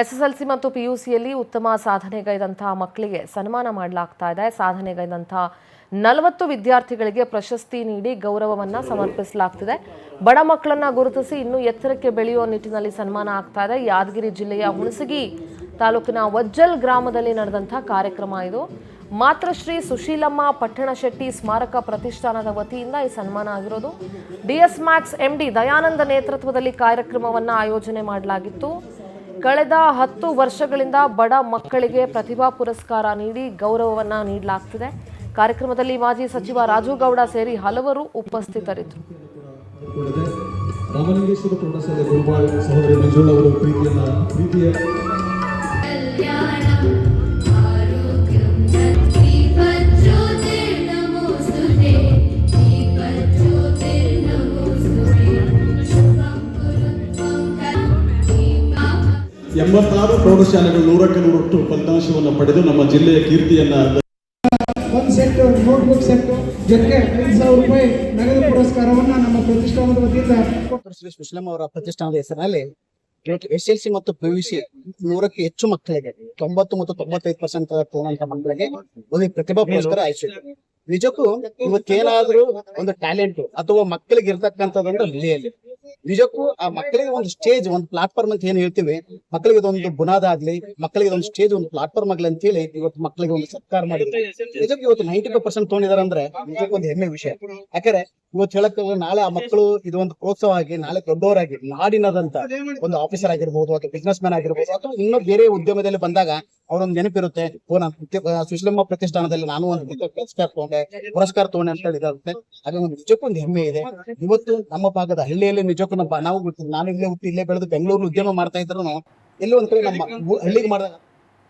SSLC ಮತ್ತು ಪಿಯುಸಿಯಲ್ಲಿ ಉತ್ತಮ ಸಾಧನೆಗೈದಂತಹ ಮಕ್ಕಳಿಗೆ ಸನ್ಮಾನ ಮಾಡಲಾಗ್ತಾ ಇದೆ. ಸಾಧನೆಗೈದಂತಹ 40 ವಿದ್ಯಾರ್ಥಿಗಳಿಗೆ ಪ್ರಶಸ್ತಿ ನೀಡಿ ಗೌರವವನ್ನು ಸಮರ್ಪಿಸಲಾಗ್ತಿದೆ. ಬಡ ಮಕ್ಕಳನ್ನ ಗುರುತಿಸಿ ಇನ್ನೂ ಎತ್ತರಕ್ಕೆ ಬೆಳೆಯುವ ನಿಟ್ಟಿನಲ್ಲಿ ಸನ್ಮಾನ ಆಗ್ತಾ ಇದೆ. ಯಾದಗಿರಿ ಜಿಲ್ಲೆಯ ಹುಣಸಗಿ ತಾಲೂಕಿನ ವಜ್ಜಲ್ ಗ್ರಾಮದಲ್ಲಿ ನಡೆದಂತಹ ಕಾರ್ಯಕ್ರಮ ಇದು. ಮಾತೃಶ್ರೀ ಸುಶೀಲಮ್ಮ ಪಟ್ಟಣಶೆಟ್ಟಿ ಸ್ಮಾರಕ ಪ್ರತಿಷ್ಠಾನದ ವತಿಯಿಂದ ಈ ಸನ್ಮಾನ ಆಗಿರೋದು. ಡಿಎಸ್ ಮ್ಯಾಕ್ಸ್ ಎಂಡಿ ದಯಾನಂದ ನೇತೃತ್ವದಲ್ಲಿ ಕಾರ್ಯಕ್ರಮವನ್ನು ಆಯೋಜನೆ ಮಾಡಲಾಗಿತ್ತು. ಕಳೆದ 10 ವರ್ಷಗಳಿಂದ ಬಡ ಮಕ್ಕಳಿಗೆ ಪ್ರತಿಭಾ ಪುರಸ್ಕಾರ ನೀಡಿ ಗೌರವವನ್ನು ನೀಡಲಾಗ್ತಿದೆ. ಕಾರ್ಯಕ್ರಮದಲ್ಲಿ ಮಾಜಿ ಸಚಿವ ರಾಜುಗೌಡ ಸೇರಿ ಹಲವರು ಉಪಸ್ಥಿತರಿದ್ದರು. ರಾಮಲಿಂಗೇಶ್ವರ ಪ್ರೌಢಶಾಲೆ ಗುರುಬಾಳ್ ಸಹೋದರಿ ಮಂಜುಳಾ ಅವರು ಪ್ರೀತಿಯ ಎಂಬತ್ತಾರು ಪ್ರೌಢಶಾಲೆಗಳು 100ಕ್ಕೆ 100 ಫಲಿತಾಂಶವನ್ನು ಪಡೆದು ನಮ್ಮ ಜಿಲ್ಲೆಯ ಕೀರ್ತಿಯನ್ನ ಒಂದು ಸೆಟ್ ನೋಟ್ಬುಕ್ ಸೆಟ್ ಜೊತೆಗೆ 5,000 ರೂಪಾಯಿ ನಗದು ಪುರಸ್ಕಾರವನ್ನ ನಮ್ಮ ಪ್ರತಿಷ್ಠಾನದ ವತಿಯಿಂದ ಶ್ರೀ ಸುಶೀಲಮ್ಮ ಅವರ ಪ್ರತಿಷ್ಠಾನದ ಹೆಸರಿನಲ್ಲಿ ಎಸ್ಎಲ್ಸಿ ಮತ್ತು ಪಿಯುಸಿ 100ಕ್ಕೆ ಹೆಚ್ಚು ಮಕ್ಕಳಿಗೆ 90 ಮತ್ತು 95% ತಗೊಂಡಂತ ಮಕ್ಕಳಿಗೆ ಒಂದು ಪ್ರತಿಭಾ ಪುರಸ್ಕಾರ ಆಯ್ತು. ನಿಜಕ್ಕೂ ಇವತ್ತೇನಾದ್ರೂ ಒಂದು ಟ್ಯಾಲೆಂಟ್ ಅಥವಾ ಮಕ್ಕಳಿಗೆ ಇರ್ತಕ್ಕಂಥದ್ದೊಂದು ರಿಲಿಯಲ್ಲಿ ನಿಜಕ್ಕೂ ಆ ಮಕ್ಕಳಿಗೆ ಒಂದು ಸ್ಟೇಜ್ ಒಂದು ಪ್ಲಾಟ್ಫಾರ್ಮ್ ಅಂತ ಏನ್ ಹೇಳ್ತೀವಿ, ಮಕ್ಕಳಿಗೆ ಒಂದು ಬುನಾದ ಆಗ್ಲಿ, ಮಕ್ಕಳಿಗೆ ಒಂದು ಸ್ಟೇಜ್ ಒಂದು ಪ್ಲಾಟ್ಫಾರ್ಮ್ ಆಗ್ಲಿ ಅಂತ ಹೇಳಿ ಇವತ್ತು ಮಕ್ಕಳಿಗೆ ಒಂದು ಸರ್ಕಾರ ಮಾಡಿದ್ರು. ನಿಜಕ್ಕೂ ಇವತ್ತು 90% ತಗೊಂಡಿದ್ದಾರೆ ಅಂದ್ರೆ ನಿಜಕ್ಕೂ ಒಂದು ಹೆಮ್ಮೆ ವಿಷಯ. ಯಾಕಂದ್ರೆ ಇವತ್ತು ಹೇಳಕ್ ನಾಳೆ ಆ ಮಕ್ಕಳು ಇದು ಒಂದು ಪ್ರೋತ್ಸಾಹ ಆಗಿ ನಾಳೆ ದೊಡ್ಡವರಾಗಿ ನಾಡಿನದಂತ ಒಂದು ಆಫೀಸರ್ ಆಗಿರ್ಬೋದು ಅಥವಾ ಬಿಸ್ನೆಸ್ ಮ್ಯಾನ್ ಆಗಿರ್ಬೋದು ಅಥವಾ ಇನ್ನೂ ಬೇರೆ ಉದ್ಯಮದಲ್ಲಿ ಬಂದಾಗ ಅವರೊಂದು ನೆನಪಿರುತ್ತೆ, ಸುಶೀಲಮ್ಮ ಪ್ರತಿಷ್ಠಾನದಲ್ಲಿ ನಾನು ಒಂದು ಪುರಸ್ಕಾರ ತಗೊಂಡೆ ಅಂತ ಹೇಳಿದಾಗುತ್ತೆ. ಹಾಗೆ ಒಂದು ನಿಜಕ್ಕೂ ಒಂದು ಹೆಮ್ಮೆ ಇದೆ. ಇವತ್ತು ನಮ್ಮ ಭಾಗದ ಹಳ್ಳಿಯಲ್ಲಿ ನಿಜಕ್ಕೂ ನಾವು ನಾನು ಇಲ್ಲೇ ಹುಟ್ಟಿ ಇಲ್ಲೇ ಬೆಳೆದು ಬೆಂಗಳೂರು ಉದ್ಯಮ ಮಾಡ್ತಾ ಇದ್ರು ಎಲ್ಲೋ ಒಂದ್ ಕಡೆ ನಮ್ಮ ಹಳ್ಳಿಗೆ ಮಾಡಿದಾಗ